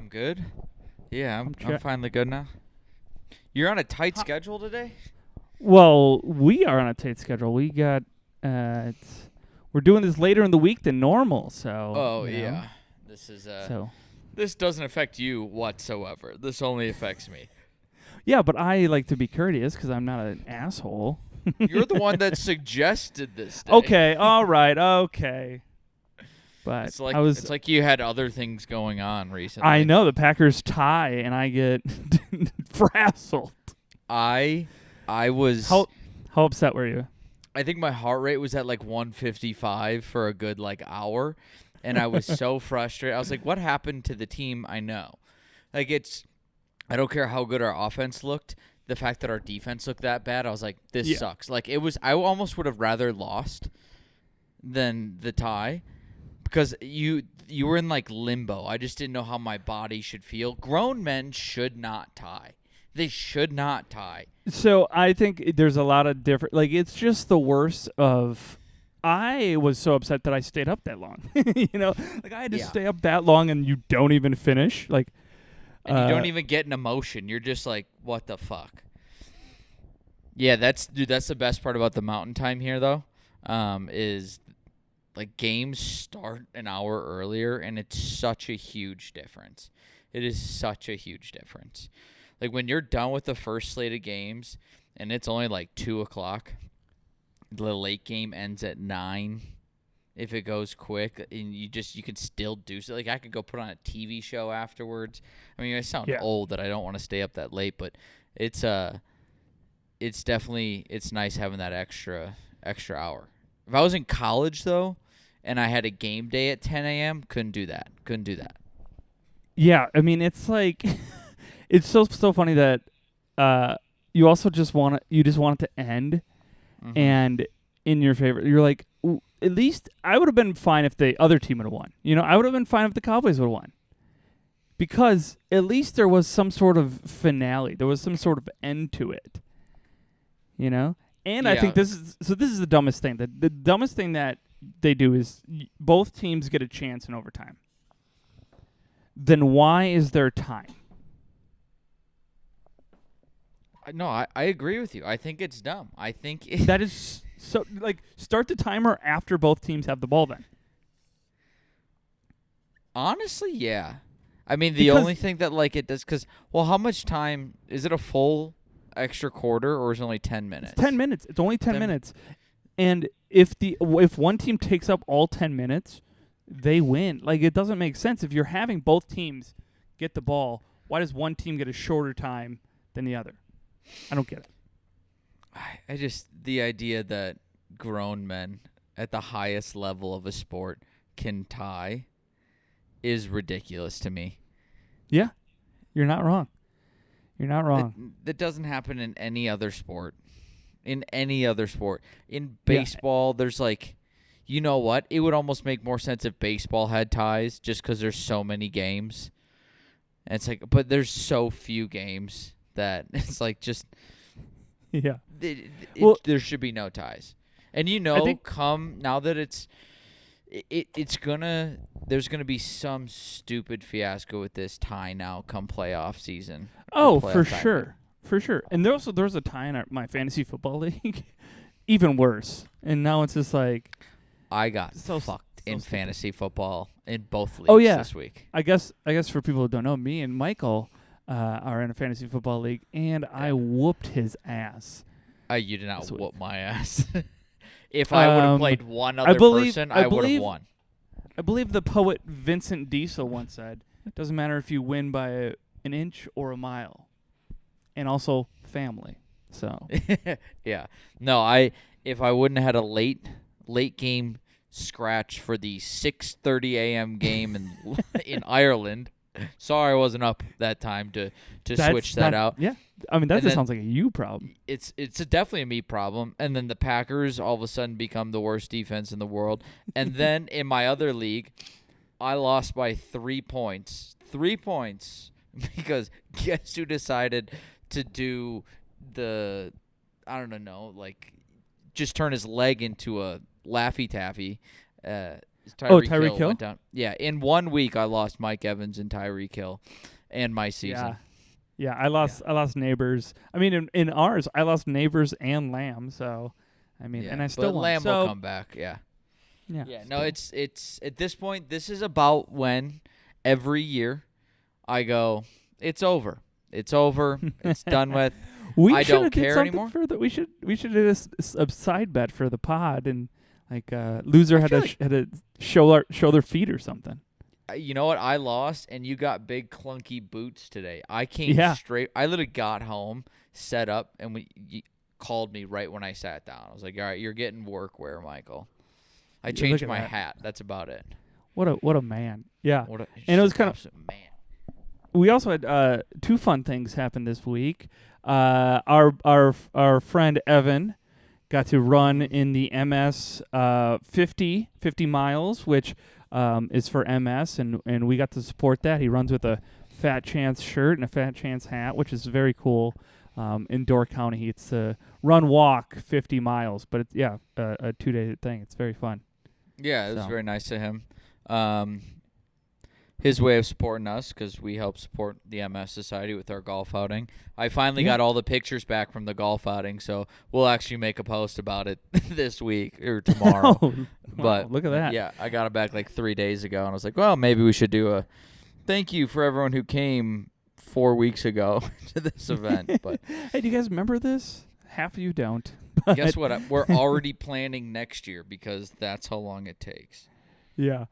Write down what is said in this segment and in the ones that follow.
I'm good. Yeah, I'm finally good now. You're on a tight schedule today? Well, we are on a tight schedule. We got we're doing this later in the week than normal, so Oh, yeah. This is this doesn't affect you whatsoever. This only affects me. Yeah, but I like to be courteous because I'm not an asshole. You're the one that suggested this day. Okay, all right, okay. But it's like you had other things going on recently. I know the Packers tie and I get frazzled. I was How upset were you? I think my heart rate was at like 155 for a good hour, and I was so frustrated. I was like, what happened to the team I know? I don't care how good our offense looked. The fact that our defense looked that bad, I was like, this sucks. I almost would have rather lost than the tie because you were in limbo. I just didn't know how my body should feel. Grown men should not tie. They should not tie. So I think there's a lot of different. It's just the worst of. I was so upset that I stayed up that long. I had to stay up that long, and you don't even finish. And you don't even get an emotion. You're just like, what the fuck? Yeah, that's the best part about the mountain time here, though, is games start an hour earlier, and it's such a huge difference. It is such a huge difference. When you're done with the first slate of games, and it's only 2 o'clock, the late game ends at 9. If it goes quick, and you can still do so. I could go put on a TV show afterwards. I mean, I sound old that I don't want to stay up that late, but it's definitely nice having that extra hour. If I was in college though, and I had a game day at 10 a.m., couldn't do that. Yeah, I mean, it's it's so funny that you also just want it to end, and in your favor, you're like, at least I would have been fine if the other team would have won. I would have been fine if the Cowboys would have won, because at least there was some sort of finale. There was some sort of end to it. And I think this is the dumbest thing. The dumbest thing that they do is both teams get a chance in overtime. Then why is there time? No, I agree with you. I think it's dumb. I think that is so. Start the timer after both teams have the ball. Then, honestly, yeah. I mean, the only thing that it does how much time is it? A full extra quarter, or is it only 10 minutes? It's 10 minutes. It's only 10 minutes. And if one team takes up all 10 minutes, they win. It doesn't make sense if you're having both teams get the ball. Why does one team get a shorter time than the other? I don't get it. The idea that grown men at the highest level of a sport can tie is ridiculous to me. Yeah, you're not wrong. You're not wrong. That doesn't happen in any other sport. In baseball, there's you know what? It would almost make more sense if baseball had ties just because there's so many games. And it's but there's so few games that it's just yeah. There should be no ties. And now that there's gonna be some stupid fiasco with this tie now come playoff season. Oh, for sure. And there's a tie in my fantasy football league, even worse. And now it's just I got fucked in fantasy football in both leagues this week. I guess for people who don't know, me and Michael are in a fantasy football league, and I whooped his ass. You did not whoop my ass. If I would have played one other person, I would have won. I believe the poet Vincent Diesel once said, "It doesn't matter if you win by an inch or a mile," and also family. So yeah, no, if I wouldn't have had a late game scratch for the 6:30 a.m. game in Ireland. Sorry, I wasn't up that time to switch that out. Yeah, I mean that just sounds like a you problem. It's definitely a me problem. And then the Packers all of a sudden become the worst defense in the world. And then in my other league, I lost by 3 points. 3 points because guess who decided to do I don't know, just turn his leg into a Laffy Taffy Tyreek Hill went down. Yeah, in 1 week I lost Mike Evans and Tyreek Hill, and my season. Yeah, I lost Neighbors. I mean, in ours, I lost Neighbors and Lamb. So, I mean, and I still but won. Lamb so, will come back. Yeah. Yeah. Yeah. No, it's at this point. This is about when every year I go, it's over. It's over. It's done with. I don't care anymore. We should do a side bet for the pod, and like loser had to show their feet or something. You know what? I lost, and you got big clunky boots today. I came straight. I literally got home, set up, and you called me right when I sat down. I was like, "All right, you're getting workwear, Michael." I changed my hat. That's about it. What a man! Yeah, and it was kind of man. We also had 2 fun things happen this week. Our friend Evan got to run in the MS 50 miles, which is for MS, and we got to support that. He runs with a Fat Chance shirt and a Fat Chance hat, which is very cool. In Door County, it's a walk 50 miles, but it's a 2-day thing. It's very fun. Yeah, it was very nice of him. His way of supporting us, because we help support the MS Society with our golf outing. I finally got all the pictures back from the golf outing, so we'll actually make a post about it this week or tomorrow. But look at that. Yeah, I got it back like 3 days ago, and I was like, well, maybe we should do a thank you for everyone who came 4 weeks ago to this event. But hey, do you guys remember this? Half of you don't. Guess what? We're already planning next year because that's how long it takes. Yeah.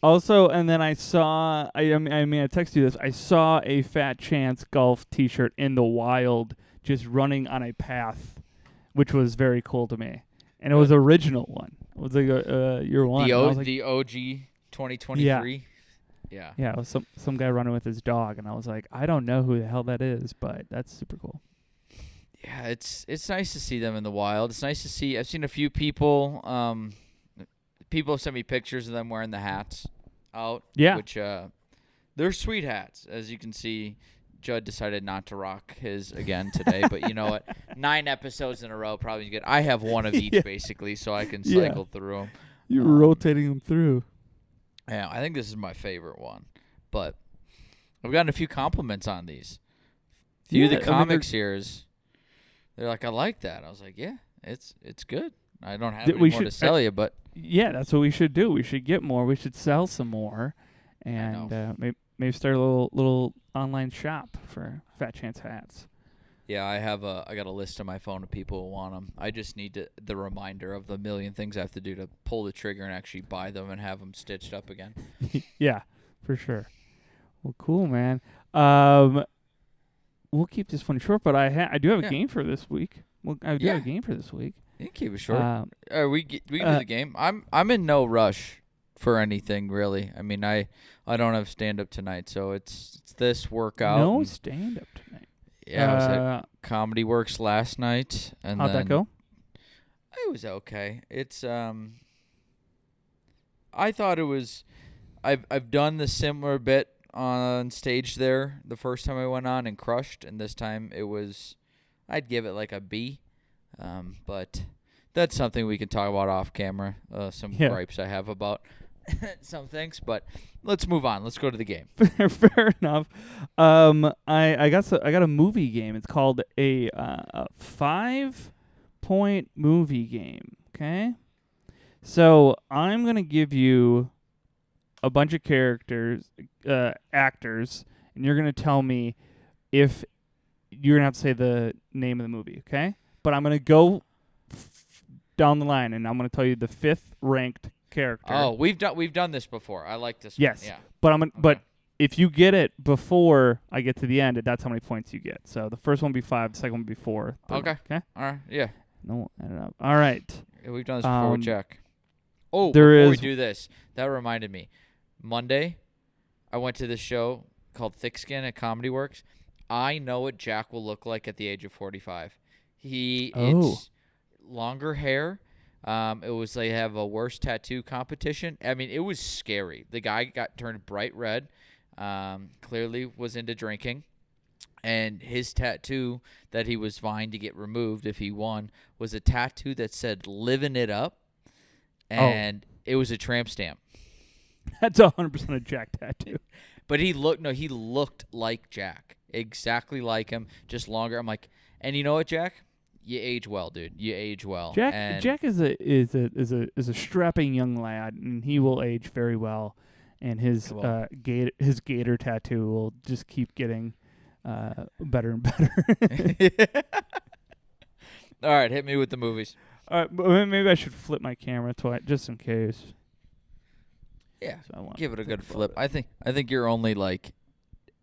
Also, and then I saw, I texted you this, I saw a Fat Chance golf T-shirt in the wild just running on a path, which was very cool to me. And it was an original one. It was like year one. The OG 2023? Yeah. Yeah, it was some guy running with his dog, and I was like, I don't know who the hell that is, but that's super cool. Yeah, it's nice to see them in the wild. It's nice to see. I've seen a few people. People have sent me pictures of them wearing the hats out. Yeah. Which they're sweet hats. As you can see, Judd decided not to rock his again today. But you know what? 9 episodes in a row probably good. I have one of each basically, so I can cycle through them. You're rotating them through. Yeah, I think this is my favorite one. But I've gotten a few compliments on these. A few of the comics here they're like, I like that. I was like, yeah, it's good. I don't have any more to sell you, but yeah, that's what we should do. We should get more. We should sell some more, and maybe start a little online shop for Fat Chance hats. Yeah, I got a list on my phone of people who want them. I just need the reminder of the million things I have to do to pull the trigger and actually buy them and have them stitched up again. Yeah, for sure. Well, cool, man. We'll keep this one short, but I do have a game for this week. Well, I do have a game for this week. You can keep it short. We can do the game. I'm in no rush for anything really. I mean, I don't have stand up tonight, so it's this workout. No stand up tonight. Yeah, I was at Comedy Works last night, and how'd that go? It was okay. It's I thought it was. I've done the similar bit on stage there the first time I went on and crushed, and this time it was. I'd give it like a B. But that's something we can talk about off camera. Some gripes I have about some things, but let's move on. Let's go to the game. Fair enough. I got a movie game. It's called a 5-point movie game. Okay, so I'm gonna give you a bunch of actors, and you're gonna tell me if you're gonna have to say the name of the movie. Okay. But I'm going to go down the line, and I'm going to tell you the 5th ranked character. Oh, we've done this before. I like this one. Yes. Yeah. But but if you get it before I get to the end, that's how many points you get. So the first one will be 5, the second one will be 4. Okay. Okay? All right. Yeah. No, add it up. All right. Yeah, we've done this before. We check. Oh, before we do this, that reminded me. Monday, I went to this show called Thick Skin at Comedy Works. I know what Jack will look like at the age of 45. It's longer hair. It was they have a worst tattoo competition. I mean, it was scary. The guy got turned bright red. Clearly was into drinking, and his tattoo that he was vying to get removed if he won was a tattoo that said "Living It Up," and it was a tramp stamp. That's 100% a Jack tattoo. But he looked like Jack. Exactly like him, just longer. I'm like, and you know what, Jack? You age well, dude. You age well. Jack is a strapping young lad, and he will age very well. And his gator tattoo will just keep getting better and better. All right, hit me with the movies. All right, but maybe I should flip my camera twice just in case. Yeah, So give it a good flip. I think you're only like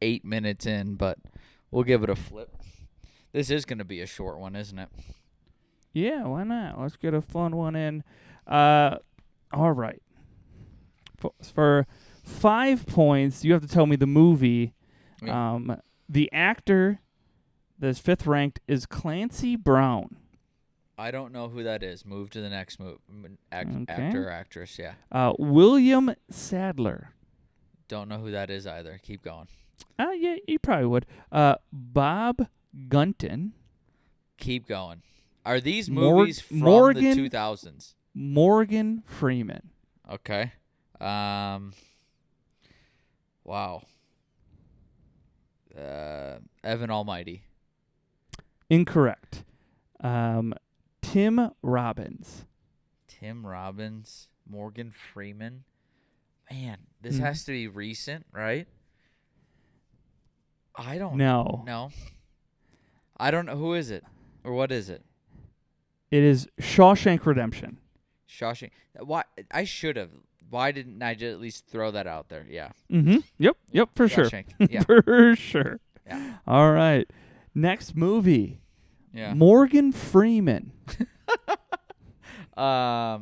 8 minutes in, but we'll give it a flip. This is going to be a short one, isn't it? Yeah, why not? Let's get a fun one in. All right. For 5 points, you have to tell me the movie. Yeah. The actor that's fifth ranked is Clancy Brown. I don't know who that is. Move to the next Okay. actor or actress, yeah. William Sadler. Don't know who that is either. Keep going. Yeah, you probably would. Bob Gunton. Keep going. Are these movies from the 2000s? Morgan Freeman. Okay. Wow. Evan Almighty. Incorrect. Tim Robbins. Tim Robbins. Morgan Freeman. Man, this has to be recent, right? I don't know. No. I don't know. Who is it? Or what is it? It is Shawshank Redemption. Shawshank. Why? I should have. Why didn't I just at least throw that out there? Yeah. Mm-hmm. Yep, for Shawshank. sure. Yeah. For sure. Yeah. All right. Next movie. Yeah. Morgan Freeman. Now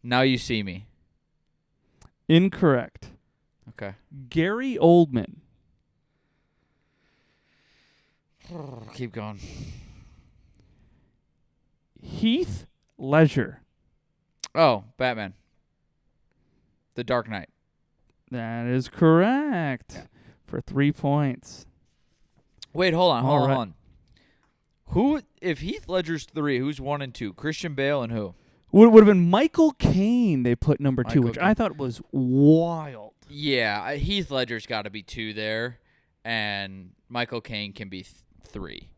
You See Me. Incorrect. Okay. Gary Oldman. Keep going. Heath Ledger. Oh, Batman. The Dark Knight. That is correct. Yeah. For 3 points. Wait, hold on. All right. Who, if Heath Ledger's 3, who's 1 and 2? Christian Bale and who? Would have been Michael Caine they put number 2, Michael which Caine. I thought was wild. Yeah, Heath Ledger's got to be 2 there, and Michael Caine can be 3.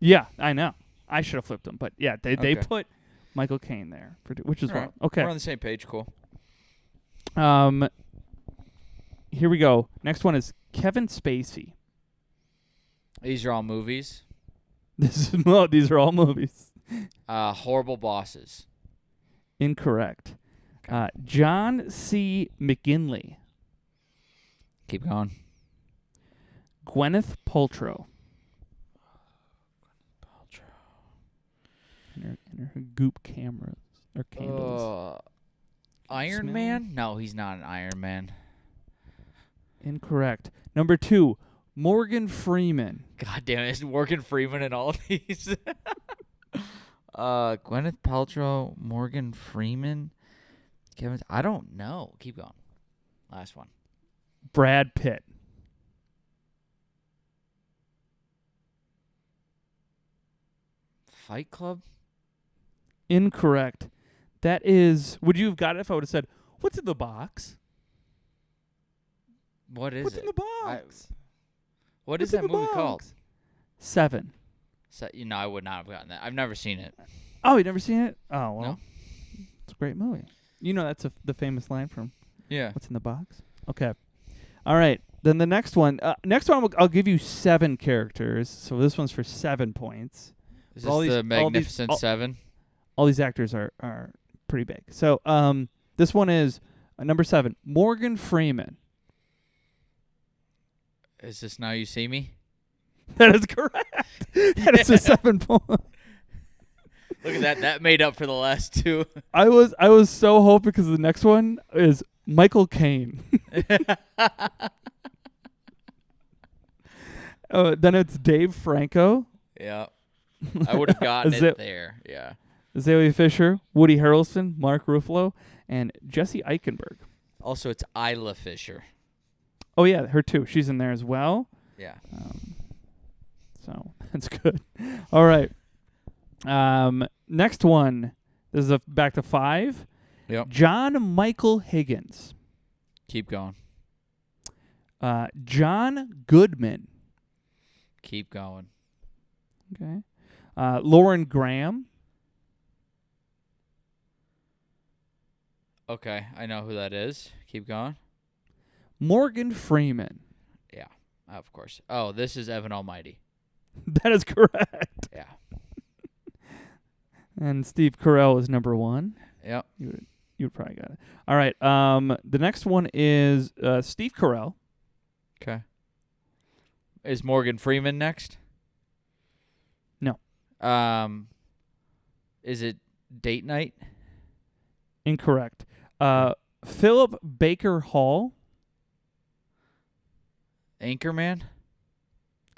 Yeah, I know. I should have flipped them, but yeah, they Okay. put Michael Caine there, which is All right. wild. Okay. We're on the same page. Cool. Here we go. Next one is Kevin Spacey. These are all movies. These are all movies. Horrible Bosses. Incorrect. Okay. John C. McGinley. Keep going. Gwyneth Paltrow. In her goop cameras or candles. Iron Smell. Man? No, he's not an Iron Man. Incorrect. Number 2, Morgan Freeman. God damn it, is Morgan Freeman in all of these? Gwyneth Paltrow, Morgan Freeman, Kevin. I don't know. Keep going. Last one. Brad Pitt. Fight Club? Incorrect. That is. Would you have got it if I would have said, "What's in the box?" What is What's it? in the box? What What's is that in the movie box? called? 7. So, I would not have gotten that. I've never seen it. Oh, you never seen it? Oh well, No. it's a great movie. You know that's the famous line from Yeah. What's in the Box? Okay. All right. Then the next one. I'll give you 7 characters. So this one's for 7 points. Is All this these- the Magnificent Seven? All these actors are pretty big. So this one is number 7, Morgan Freeman. Is this Now You See Me? That is correct. That is a 7 point. Look at that. That made up for the last 2. I was so hoping because the next one is Michael Caine. Then it's Dave Franco, Yeah. I would have gotten it there. Yeah. Zoe Fisher, Woody Harrelson, Mark Ruffalo, and Jesse Eichenberg. Also, it's Isla Fisher. Oh yeah, her too. She's in there as well. Yeah. So that's good. All right. Next one. This is back to 5. Yep. John Michael Higgins. Keep going. John Goodman. Keep going. Okay. Lauren Graham. Okay, I know who that is. Keep going. Morgan Freeman. Yeah, of course. Oh, this is Evan Almighty. That is correct. Yeah. And Steve Carell is number 1. Yep. You would probably got it. All right. The next one is Steve Carell. Okay. Is Morgan Freeman next? No. Is it Date Night? Incorrect. Philip Baker Hall. Anchorman?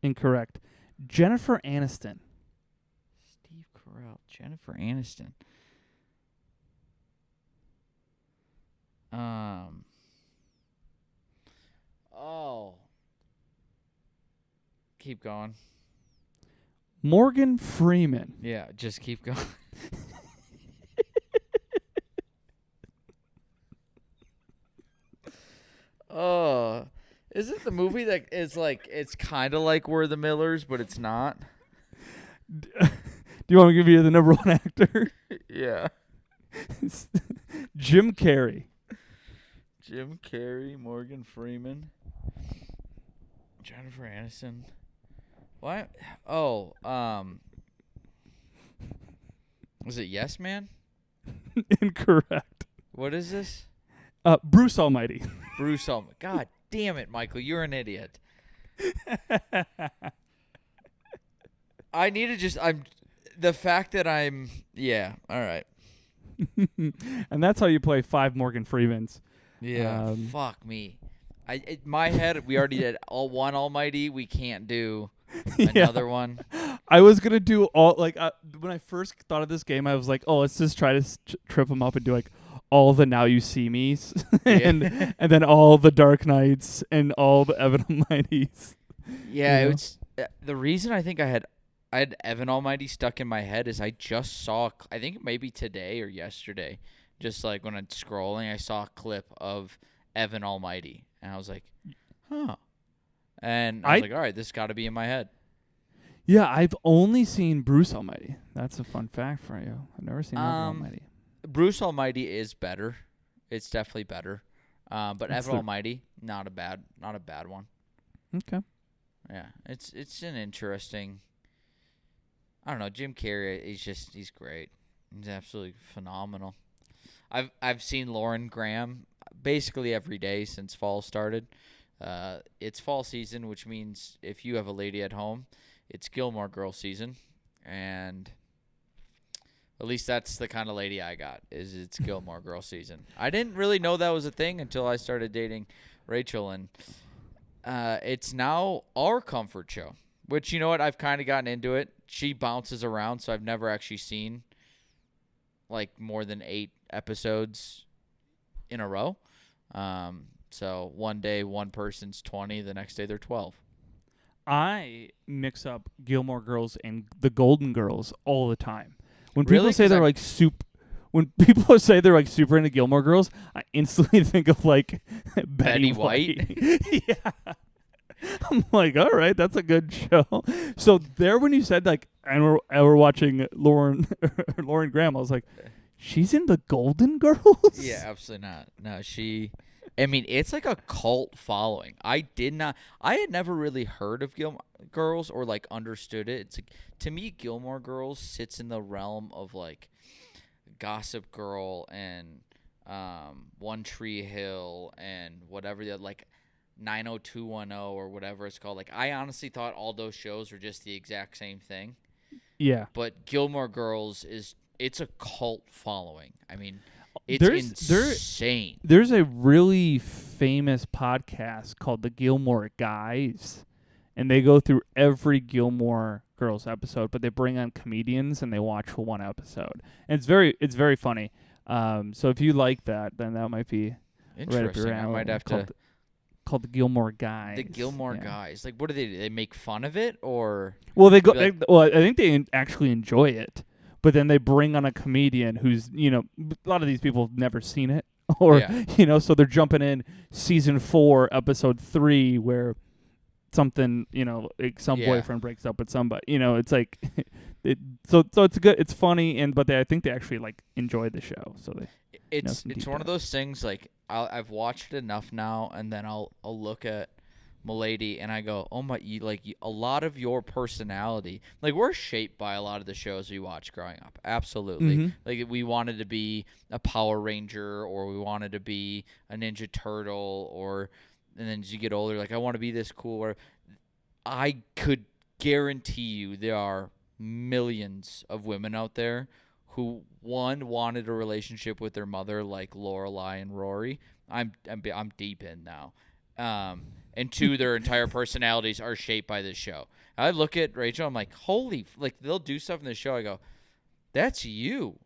Incorrect. Jennifer Aniston. Steve Carell. Jennifer Aniston. Oh. Keep going. Morgan Freeman. Yeah, just keep going. Oh. Is it the movie that is like, it's kind of like We're the Millers, but it's not? Do you want me to give you the number 1 actor? Yeah. Jim Carrey. Jim Carrey, Morgan Freeman, Jennifer Aniston. What? Oh, was it Yes Man? Incorrect. What is this? Bruce Almighty. Bruce Almighty. God damn it, Michael, you're an idiot. I need to just, the fact that yeah, all right. And that's how you play 5 Morgan Freemans. Yeah, fuck me. My head, we already did one Almighty. We can't do another one. I was gonna do all when I first thought of this game, I was like, oh, let's just try to trip them up and do like all the Now You See Me's and then all the Dark Knights and all the Evan Almighty's. Yeah, it's the reason I think I had Evan Almighty stuck in my head is I just saw, I think maybe today or yesterday, just like when I'm scrolling, I saw a clip of Evan Almighty, and I was like, huh. And I was like, all right, this got to be in my head. Yeah, I've only seen Bruce Almighty. That's a fun fact for you. I've never seen Evan Almighty. Bruce Almighty is better. It's definitely better. But Evan Almighty, not a bad one. Okay. Yeah, it's an interesting. I don't know. Jim Carrey, he's great. He's absolutely phenomenal. I've seen Lauren Graham basically every day since fall started. It's fall season, which means if you have a lady at home, it's Gilmore Girls season, and at least that's the kind of lady I got. It's Gilmore Girls season. I didn't really know that was a thing until I started dating Rachel, and it's now our comfort show. Which, you know what, I've kind of gotten into it. She bounces around, so I've never actually seen like more than 8 episodes in a row. So one day one person's 20, the next day they're 12. I mix up Gilmore Girls and the Golden Girls all the time. When Really? people say they're like when people say they're like super into Gilmore Girls, I instantly think of like Betty White. Yeah. I'm like, all right, that's a good show. So there, when you said like, and we're watching Lauren Graham, I was like, she's in the Golden Girls? Yeah, absolutely not. No, it's like a cult following. I had never really heard of Gilmore Girls or like understood it. It's like, to me, Gilmore Girls sits in the realm of like Gossip Girl and One Tree Hill and whatever the like 90210 or whatever it's called. Like, I honestly thought all those shows were just the exact same thing. Yeah. But Gilmore Girls it's a cult following. I mean, it's insane. There's a really famous podcast called The Gilmore Guys, and they go through every Gilmore Girls episode, but they bring on comedians and they watch one episode. And it's very funny. So if you like that, then that might be interesting. Right up your alley. I might have to. Called The Gilmore Guys. The Gilmore Guys. Like, what do? They make fun of it, or? Well, they go. I think they actually enjoy it, but then they bring on a comedian who's, a lot of these people have never seen it, or, so they're jumping in season 4, episode 3, where something, like some boyfriend breaks up with somebody, it's like, so it's good, it's funny, but I think they actually like enjoy the show, so they. It's one of those things like I've watched it enough now, and then I'll look at Milady and I go, oh my, a lot of your personality, like we're shaped by a lot of the shows we watched growing up. Absolutely. Mm-hmm. Like we wanted to be a Power Ranger, or we wanted to be a Ninja Turtle, and then as you get older, like I want to be this cool. Or I could guarantee you there are millions of women out there who wanted a relationship with their mother like Lorelai and Rory. I'm deep in now. And 2, their entire personalities are shaped by this show. I look at Rachel, I'm like, holy, like they'll do stuff in the show. I go, that's you,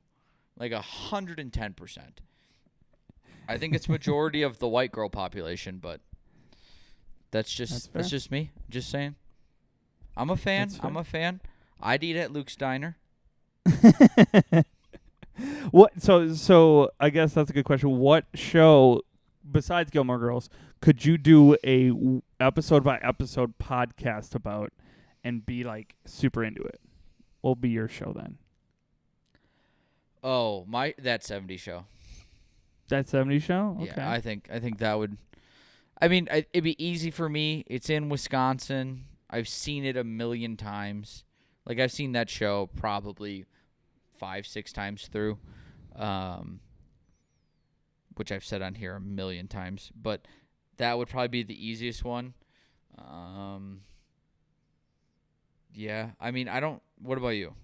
like 110%. I think it's majority of the white girl population, but that's just me. Just saying. I'm a fan. I'd eat at Luke's Diner. What? So I guess that's a good question. What show besides Gilmore Girls could you do a episode by episode podcast about and be like super into it? What will be your show then? Oh, That 70s Show. That 70s Show? Okay. Yeah, I think that would. I mean, it'd be easy for me. It's in Wisconsin. I've seen it a million times. Like I've seen that show probably 5-6 times through, which I've said on here a million times. But that would probably be the easiest one. Yeah, I mean, what about you?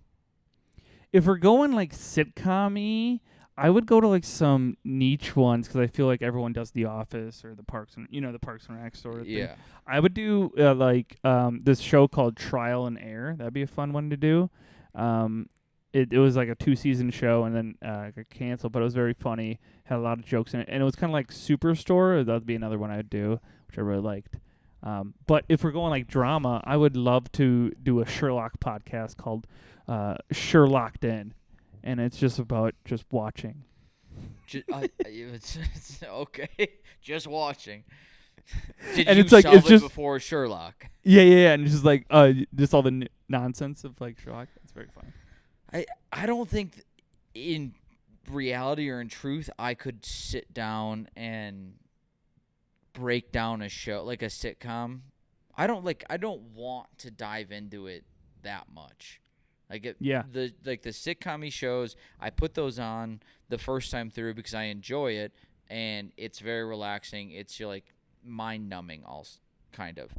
If we're going like sitcom-y, I would go to like some niche ones because I feel like everyone does The Office or the Parks and Rec sort of thing. Yeah. I would do this show called Trial and Error. That'd be a fun one to do. It was like a 2-season show and then got canceled, but it was very funny. Had a lot of jokes in it, and it was kind of like Superstore. That'd be another one I'd do, which I really liked. But if we're going like drama, I would love to do a Sherlock podcast called Sherlocked In, and it's just about just watching. It's okay, just watching. Did and you it's like solve it's just before Sherlock? Yeah, and it's just like just all the nonsense of like Sherlock. It's very fun. I don't think in reality or in truth I could sit down and break down a show like a sitcom. I don't want to dive into it that much. The sitcom-y shows, I put those on the first time through because I enjoy it and it's very relaxing. It's like mind-numbing also kind of.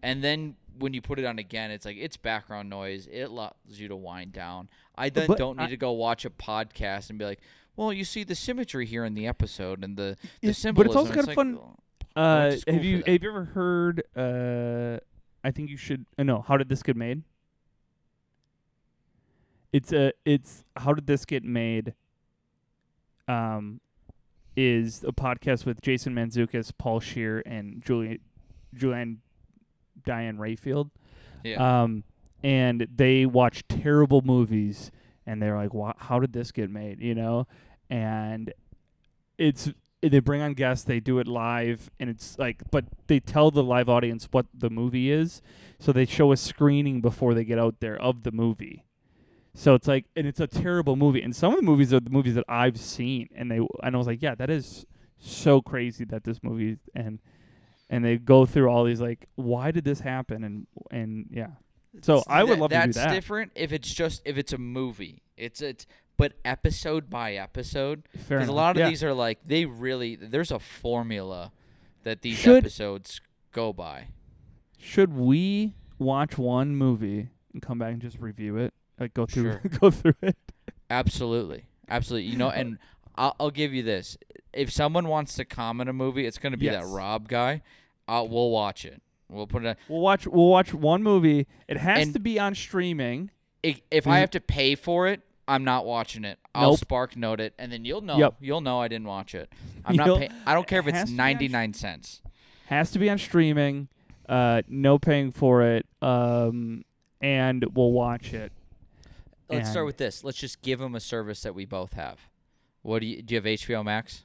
And then when you put it on again, it's like it's background noise. It allows you to wind down. I then don't need to go watch a podcast and be like, well, you see the symmetry here in the episode and the symbolism. But it's also kind of fun. Have you ever heard? I think you should. No, How Did This Get Made? It's How Did This Get Made? Is a podcast with Jason Mantzoukas, Paul Scheer, and Julianne Diane Rayfield. Yeah. And they watch terrible movies, and they're like, how did this get made? And they bring on guests, they do it live, and it's like, but they tell the live audience what the movie is, so they show a screening before they get out there of the movie. So it's like, and it's a terrible movie, and some of the movies are the movies that I've seen, and I was like, yeah, that is so crazy that this movie, and they go through all these like, why did this happen, and yeah. So I would love to do that. That's different if it's a movie. But episode by episode, because a lot of these are like there's a formula that these episodes go by. Should we watch one movie and come back and just review it? Like go through it. Absolutely. And I'll give you this: if someone wants to comment a movie, it's going to be that Rob guy. We'll watch it. We'll put it. We'll watch one movie. It has to be on streaming. If I have to pay for it, I'm not watching it. I'll Spark Note it, and then you'll know. Yep. You'll know I didn't watch it. I don't care if it's 99 cents. Has to be on streaming. No paying for it. And we'll watch it. let's start with this. Let's just give them a service that we both have. What do you have? HBO Max?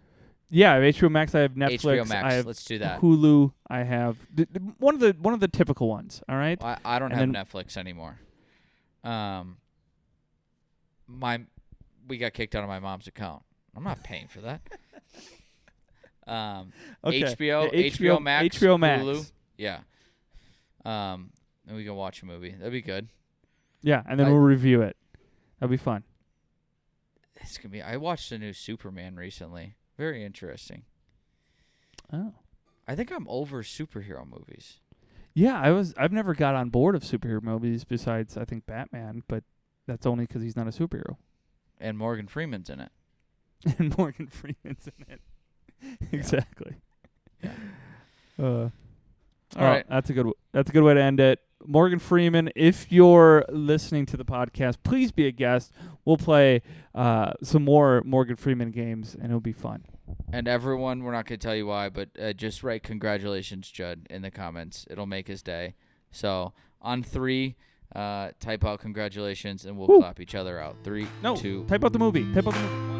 Yeah, I have HBO Max. I have Netflix. HBO Max. I have Let's do that. Hulu. I have one of the typical ones. All right. Well, I don't have Netflix anymore. We got kicked out of my mom's account. I'm not paying for that. Okay. HBO Max, HBO Max. Hulu. Yeah. And we can watch a movie. That'd be good. Yeah, and then we'll review it. That'll be fun. It's gonna be. I watched the new Superman recently. Very interesting. Oh. I think I'm over superhero movies. Yeah, I've never got on board of superhero movies besides I think Batman, but that's only because he's not a superhero. And Morgan Freeman's in it. And Morgan Freeman's in it. Exactly. Yeah. All right. That's a good way to end it. Morgan Freeman, if you're listening to the podcast, please be a guest. We'll play some more Morgan Freeman games, and it'll be fun. And everyone, we're not going to tell you why, but just write congratulations, Judd, in the comments. It'll make his day. So on 3, type out congratulations, and we'll clap each other out. 3, 2. Type out the movie. Type out the movie.